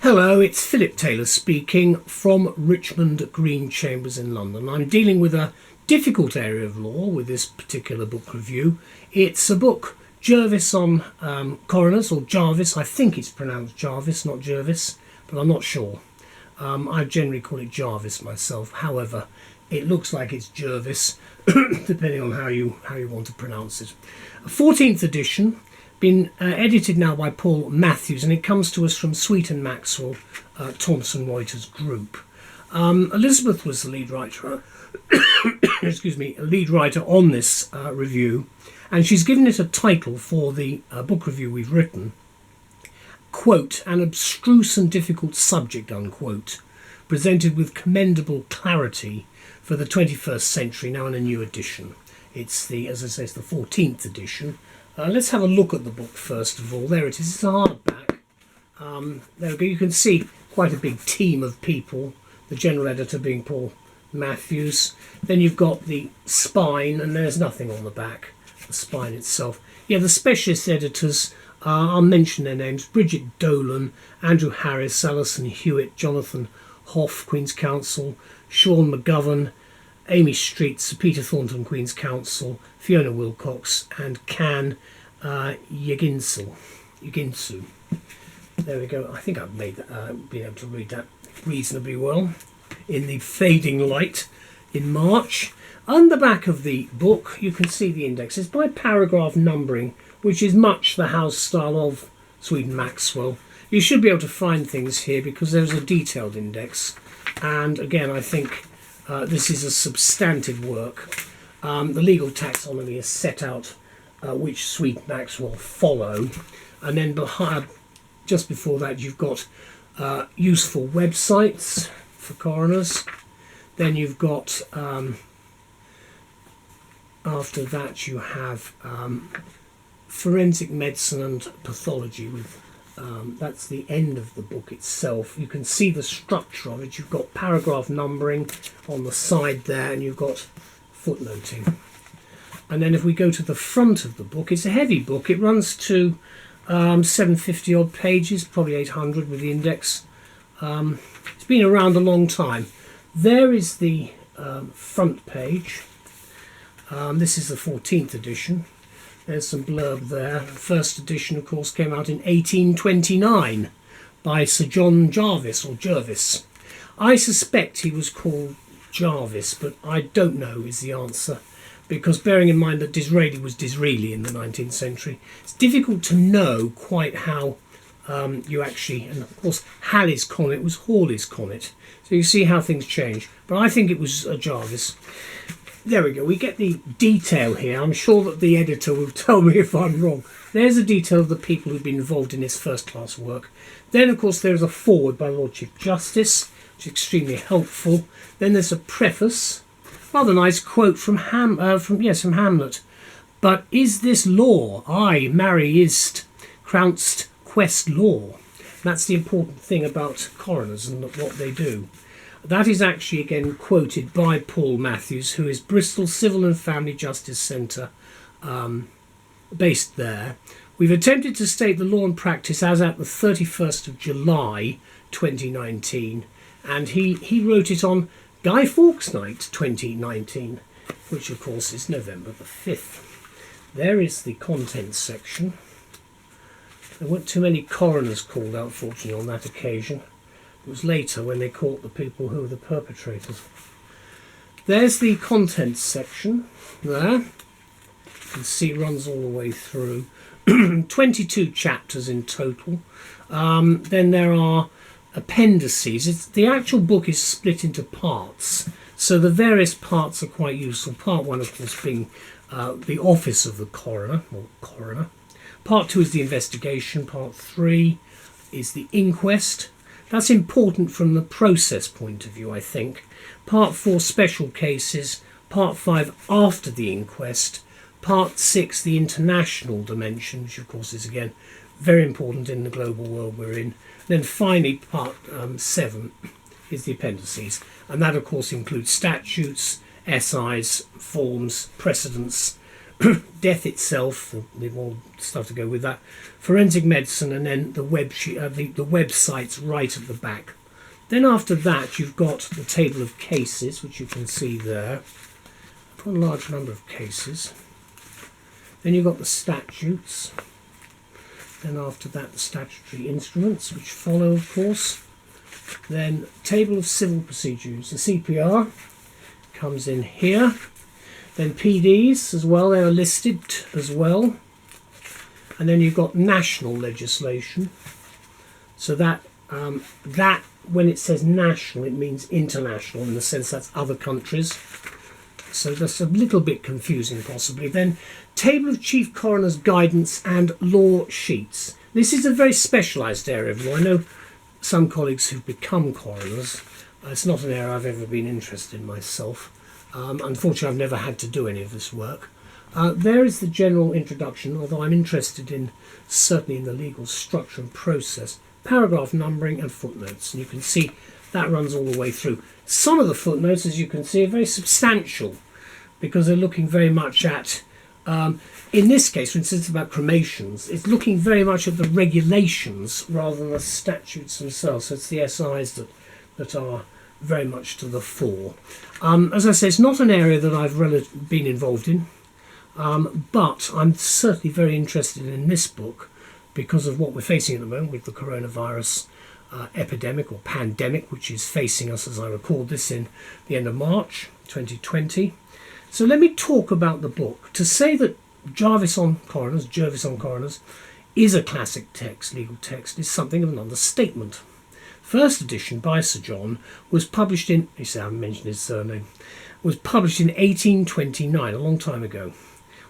Hello, it's Phillip Taylor speaking from Richmond Green Chambers in London. I'm dealing with a difficult area of law with this particular book review. It's a book, Jervis on Coroners, or Jarvis. I think it's pronounced Jarvis, not Jervis, but I'm not sure. I generally call it Jarvis myself. However, it looks like it's Jervis, depending on how you want to pronounce it. A 14th edition. Been edited now by Paul Matthews, and it comes to us from Sweet Maxwell, Thomson Reuters Group. Elizabeth was the lead writer, excuse me, a lead writer on this review, and she's given it a title for the book review we've written, quote, an abstruse and difficult subject, unquote, presented with commendable clarity for the 21st century, now in a new edition. It's the, as I say, it's the 14th edition. Let's have a look at the book first of all. There it is. It's a hardback. There we go. You can see quite a big team of people. The general editor being Paul Matthews. Then you've got the spine, and there's nothing on the back. The spine itself. Yeah, the specialist editors. I'll mention their names: Bridget Dolan, Andrew Harris, Alison Hewitt, Jonathan Hoff, Queen's Counsel, Sean McGovern, Amy Street, Sir Peter Thornton, Queen's Counsel, Fiona Wilcox, and Can Yeginsu. There we go. I think I've made been able to read that reasonably well in the fading light in March. On the back of the book, you can see the index. It's by paragraph numbering, which is much the house style of Sweet Maxwell. You should be able to find things here because there's a detailed index. And again, I think this is a substantive work. The legal taxonomy is set out which Sweet Maxwell follow, and then behind, just before that, you've got useful websites for coroners. Then you've got after that you have forensic medicine and pathology with. That's the end of the book itself. You can see the structure of it. You've got paragraph numbering on the side there, and you've got footnoting. And then if we go to the front of the book, it's a heavy book. It runs to 750 odd pages, probably 800 with the index. It's been around a long time. There is the front page. This is the 14th edition. There's some blurb there. The first edition, of course, came out in 1829 by Sir John Jervis, or Jervis. I suspect he was called Jarvis, but I don't know is the answer, because bearing in mind that Disraeli was Disraeli in the 19th century, it's difficult to know quite how you actually, and of course Halley's Comet was Hawley's Comet, so you see how things change, but I think it was Jarvis. There we go, we get the detail here. I'm sure that the editor will tell me if I'm wrong. There's a detail of the people who've been involved in this first-class work. Then, of course, there's a foreword by the Lord Chief Justice, which is extremely helpful. Then there's a preface, rather nice quote from Hamlet. But is this law? I, marry is't, crown'st quest law. That's the important thing about coroners and what they do. That is actually again quoted by Paul Matthews, who is Bristol Civil and Family Justice Centre, based there. We've attempted to state the law and practice as at the 31st of July 2019, and he wrote it on Guy Fawkes Night 2019, which of course is November the 5th. There is the contents section. There weren't too many coroners called out, fortunately, on that occasion. It was later when they caught the people who were the perpetrators. There's the contents section there. You can see it runs all the way through. 22 chapters in total. Then there are appendices. The actual book is split into parts, so the various parts are quite useful. Part 1, of course, being the office of the coroner, or coroner. Part 2 is the investigation. Part 3 is the inquest. That's important from the process point of view, I think. Part 4, special cases. Part 5, after the inquest. Part 6, the international dimension, which of course is again very important in the global world we're in. Then finally, part 7 is the appendices. And that of course includes statutes, SIs, forms, precedents, death itself, the more stuff to go with that, forensic medicine, and then the the websites right at the back. Then after that, you've got the table of cases, which you can see there. I've got a large number of cases. Then you've got the statutes. Then after that, the statutory instruments, which follow, of course. Then table of civil procedures. The CPR comes in here. Then PDs as well, they are listed as well. And then you've got national legislation. So that when it says national, it means international, in the sense that's other countries. So that's a little bit confusing possibly. Then table of chief coroners guidance and law sheets. This is a very specialised area of law. I know some colleagues who've become coroners. It's not an area I've ever been interested in myself. Unfortunately, I've never had to do any of this work. There is the general introduction, although I'm interested in, certainly in the legal structure and process, paragraph numbering and footnotes. And you can see that runs all the way through. Some of the footnotes, as you can see, are very substantial because they're looking very much at, in this case, for instance, about cremations, it's looking very much at the regulations rather than the statutes themselves. So it's the SIs that are very much to the fore. As I say, it's not an area that I've been involved in, but I'm certainly very interested in this book because of what we're facing at the moment with the coronavirus epidemic or pandemic, which is facing us as I record this in the end of March 2020. So let me talk about the book. To say that Jervis on Coroners is a classic text, legal text, is something of an understatement. First edition by Sir John was published in, you see I haven't mentioned his surname, was published in 1829, a long time ago,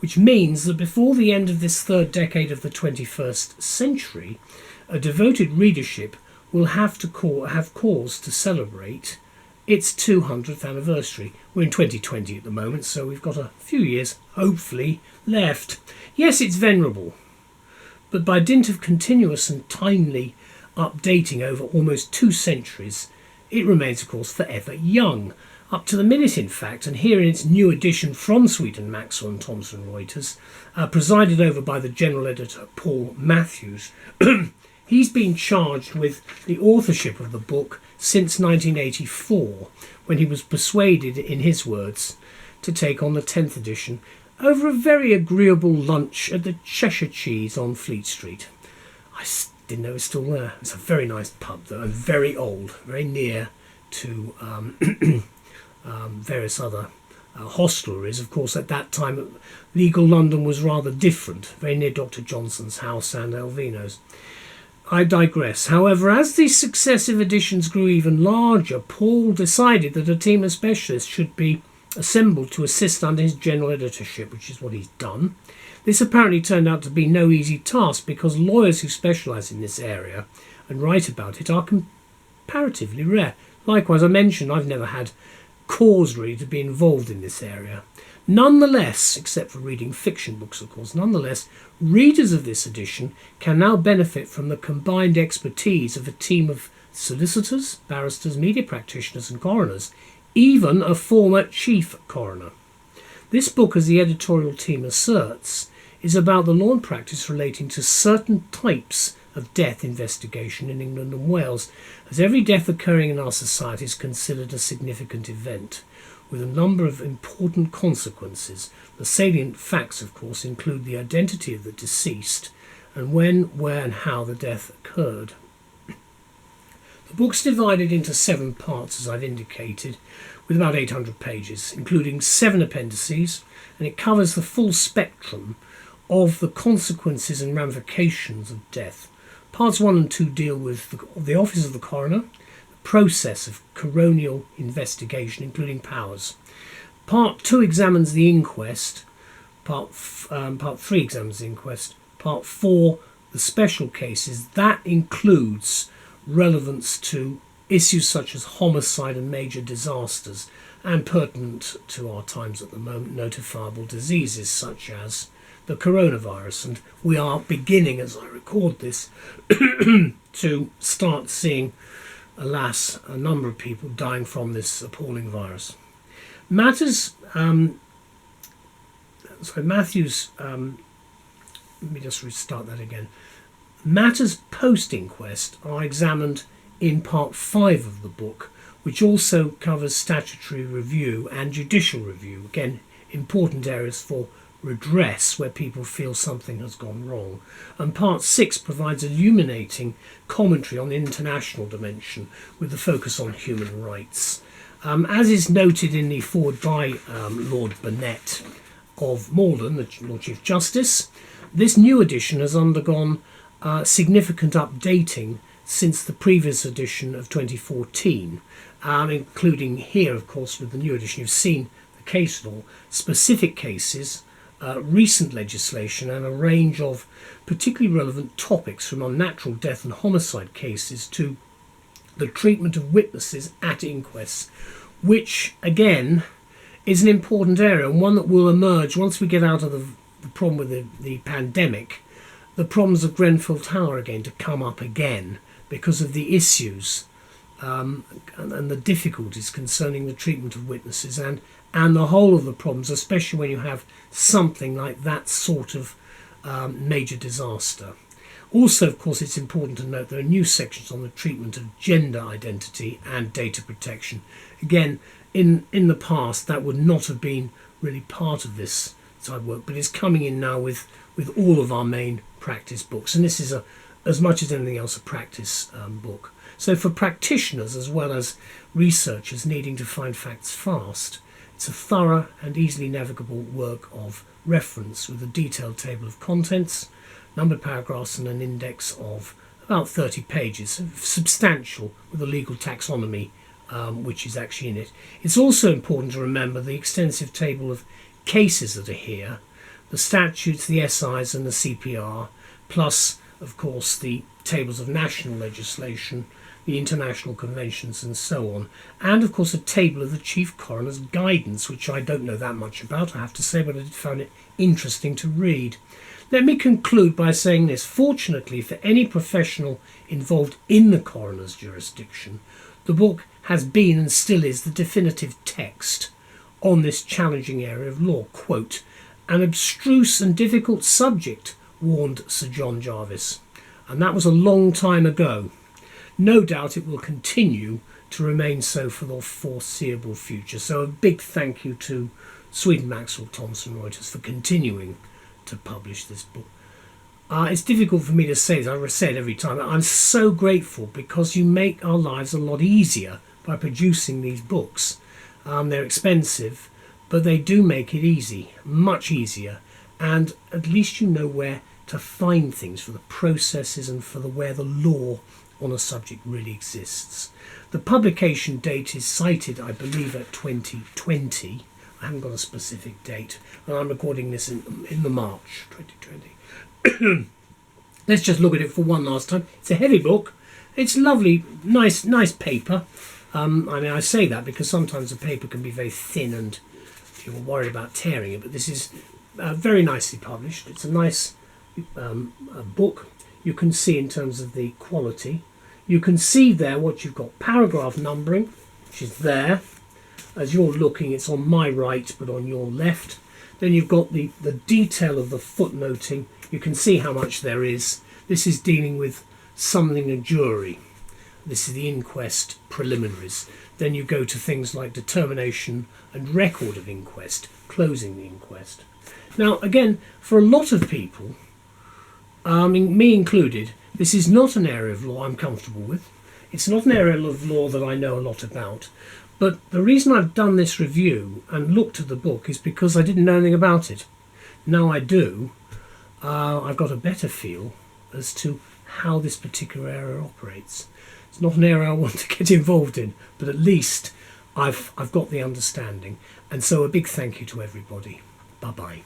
which means that before the end of this third decade of the 21st century, a devoted readership will have cause to celebrate its 200th anniversary. We're in 2020 at the moment, so we've got a few years, hopefully, left. Yes, it's venerable, but by dint of continuous and timely updating over almost 2 centuries, it remains, of course, forever young. Up to the minute, in fact, and here in its new edition from Sweet Maxwell and Thomson Reuters, presided over by the general editor Paul Matthews. He's been charged with the authorship of the book since 1984, when he was persuaded, in his words, to take on the 10th edition over a very agreeable lunch at the Cheshire Cheese on Fleet Street. I didn't know it was still there. It's a very nice pub, though, and very old, very near to various other hostelries. Of course, at that time, legal London was rather different, very near Dr. Johnson's house and Elvino's. I digress. However, as these successive editions grew even larger, Paul decided that a team of specialists should be assembled to assist under his general editorship, which is what he's done. This apparently turned out to be no easy task because lawyers who specialise in this area and write about it are comparatively rare. Likewise, I mentioned I've never had cause really to be involved in this area. Nonetheless, except for reading fiction books, of course, nonetheless, readers of this edition can now benefit from the combined expertise of a team of solicitors, barristers, media practitioners and coroners, even a former chief coroner. This book, as the editorial team asserts, is about the law and practice relating to certain types of death investigation in England and Wales, as every death occurring in our society is considered a significant event, with a number of important consequences. The salient facts, of course, include the identity of the deceased and when, where and how the death occurred. The book's divided into 7 parts, as I've indicated, with about 800 pages, including 7 appendices, and it covers the full spectrum of the consequences and ramifications of death. Parts 1 and 2 deal with the office of the coroner, process of coronial investigation, including powers. Part 2 examines the inquest. Part 3 examines the inquest. Part 4, the special cases. That includes relevance to issues such as homicide and major disasters, and pertinent to our times at the moment, notifiable diseases such as the coronavirus. And we are beginning, as I record this, to start seeing, alas, a number of people dying from this appalling virus. Matters So Matthew's, let me just restart that again. Matters post-inquest are examined in part 5 of the book, which also covers statutory review and judicial review. Again, important areas for redress where people feel something has gone wrong. And part 6 provides illuminating commentary on the international dimension with the focus on human rights. As is noted in the foreword by Lord Burnet of Malden, the Lord Chief Justice, this new edition has undergone significant updating since the previous edition of 2014, including here, of course, with the new edition, you've seen the case law, specific cases, recent legislation, and a range of particularly relevant topics from unnatural death and homicide cases to the treatment of witnesses at inquests, which, again, is an important area and one that will emerge once we get out of the problem with the pandemic. The problems of Grenfell Tower are going to come up again because of the issues and the difficulties concerning the treatment of witnesses and the whole of the problems, especially when you have something like that sort of major disaster. Also, of course, it's important to note there are new sections on the treatment of gender identity and data protection. Again, in the past, that would not have been really part of this type of work, but it's coming in now with all of our main practice books. And this is, as much as anything else, a practice book. So for practitioners as well as researchers needing to find facts fast, it's a thorough and easily navigable work of reference with a detailed table of contents, numbered paragraphs and an index of about 30 pages, substantial with a legal taxonomy which is actually in it. It's also important to remember the extensive table of cases that are here, the statutes, the SIs and the CPR, plus of course the tables of national legislation, the international conventions and so on, and of course a table of the Chief Coroner's guidance, which I don't know that much about, I have to say, but I did find it interesting to read. Let me conclude by saying this. Fortunately for any professional involved in the coroner's jurisdiction, the book has been and still is the definitive text on this challenging area of law. Quote, "An abstruse and difficult subject," warned Sir John Jervis, and that was a long time ago. No doubt it will continue to remain so for the foreseeable future. So a big thank you to Sweet Maxwell, Thomson, Reuters for continuing to publish this book. It's difficult for me to say, as I said every time, I'm so grateful because you make our lives a lot easier by producing these books. They're expensive, but they do make it easy, much easier, and at least you know where to find things for the processes and for where the law on a subject really exists. The publication date is cited, I believe, at 2020. I haven't got a specific date, and I'm recording this in the March 2020. Let's just look at it for one last time. It's a heavy book. It's lovely, nice paper. I mean, I say that because sometimes the paper can be very thin and you're worried about tearing it, but this is very nicely published. It's a nice book. You can see in terms of the quality. You can see there what you've got. Paragraph numbering, which is there. As you're looking, it's on my right, but on your left. Then you've got the detail of the footnoting. You can see how much there is. This is dealing with summoning a jury. This is the inquest preliminaries. Then you go to things like determination and record of inquest, closing the inquest. Now, again, for a lot of people, me included, this is not an area of law I'm comfortable with. It's not an area of law that I know a lot about. But the reason I've done this review and looked at the book is because I didn't know anything about it. Now I do. I've got a better feel as to how this particular area operates. It's not an area I want to get involved in, but at least I've got the understanding. And so a big thank you to everybody. Bye-bye.